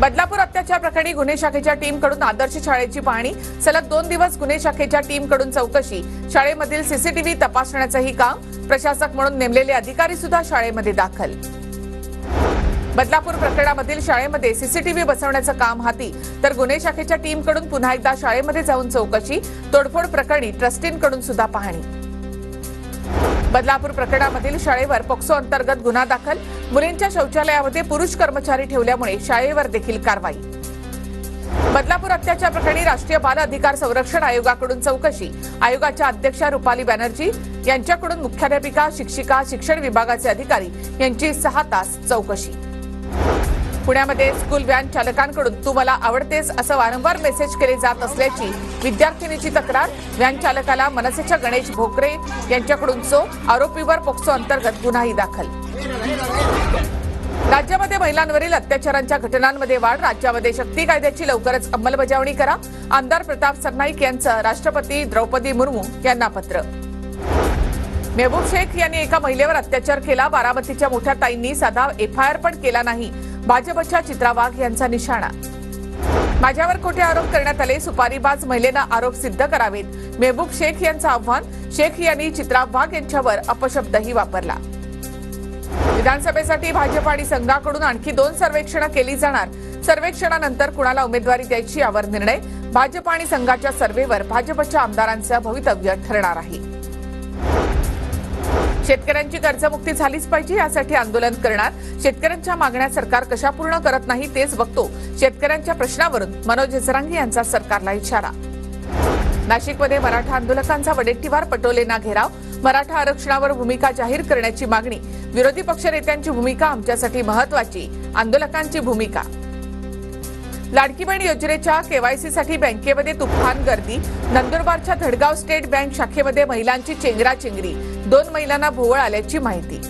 बदलापूर अत्याचार प्रकरणी गुन्हे शाखेच्या टीमकडून आदर्श शाळेची पाहणी, सलग 2 दिवस गुन्हे शाखेच्या टीमकडून चौकशी, शाळेमधील सीसीटीव्ही तपासण्याचंही काम, प्रशासक म्हणून नेमलेले अधिकारी सुद्धा शाळेमध्ये दाखल. बदलापूर प्रकरणामधील शाळेमध्ये सीसीटीव्ही बसवण्याचं काम हाती, तर गुन्हे शाखेच्या टीमकडून पुन्हा एकदा शाळेमध्ये जाऊन चौकशी, तोडफोड प्रकरणी ट्रस्टींकडून सुद्धा पाहणी. बदलापूर प्रकरणामधील शाळेवर पोक्सो अंतर्गत गुन्हा दाखल, मुलींच्या शौचालयामध्ये पुरुष कर्मचारी ठेवल्यामुळे शाळेवर देखील कारवाई. बदलापूर अत्याचार प्रकरणी राष्ट्रीय बाल अधिकार संरक्षण आयोगाकडून चौकशी, आयोगाच्या अध्यक्षा रुपाली बॅनर्जी यांच्याकडून मुख्याध्यापिका, शिक्षिका, शिक्षण विभागाचे अधिकारी यांची 6 तास चौकशी. पुण्यामध्ये स्कूल व्हॅन चालकांकडून "तू मला आवडतेस" असं वारंवार मेसेज केले जात असल्याची विद्यार्थिनीची तक्रार, व्हॅन चालकाला मनसेच्या गणेश भोकरे यांच्याकडून चोप, आरोपीवर पोक्सो अंतर्गत गुन्हाही दाखल. राज्यामध्ये महिलांवरील अत्याचारांच्या घटनांमध्ये वाढ, राज्यामध्ये शक्ती कायद्याची लवकरच अंमलबजावणी करा, आमदार प्रताप सरनाईक यांचं राष्ट्रपती द्रौपदी मुर्मू यांना पत्र. मेहबूब शेख यांनी एका महिलेवर अत्याचार केला, बारामतीच्या मोठ्या ताईंनी साधा FIR पण केला नाही, भाजपच्या चित्रा वाघ यांचा निशाणा. माझ्यावर खोटे आरोप करण्यात आले, सुपारीबाज महिलेनं आरोप सिद्ध करावेत, मेहबूब शेख यांचं आव्हान. शेख यांनी चित्रा वाघ यांच्यावर अपशब्दही वापरला. विधानसभेसाठी भाजप आणि संघाकडून आणखी 2 सर्वेक्षणं केली जाणार, सर्वेक्षणानंतर कुणाला उमेदवारी द्यायची यावर निर्णय. भाजप आणि संघाच्या सर्व्हेवर भाजपच्या आमदारांचं भवितव्य ठरणार आहे. शेतकऱ्यांची कर्जमुक्ती झालीच पाहिजे, यासाठी आंदोलन करणार, शेतकऱ्यांच्या मागण्या सरकार कशा पूर्ण करत नाही तेच बघतो, शेतकऱ्यांच्या प्रश्नावरून मनोज जरांगे यांचा सरकारला इशारा. नाशिकमध्ये मराठा आंदोलकांचा वडेट्टीवार, पटोलेंना घेराव, मराठा आरक्षणावर भूमिका जाहीर करण्याची मागणी, विरोधी पक्षनेत्यांची भूमिका आमच्यासाठी महत्वाची, आंदोलकांची भूमिका. लाडकी बहीण योजनेच्या KYCसाठी बँकेमध्ये तुफान गर्दी, नंदुरबारच्या धडगाव स्टेट बँक शाखेमध्ये महिलांची चेंगराचेंगरी, 2 महिलांना भोवळ आल्याची माहिती.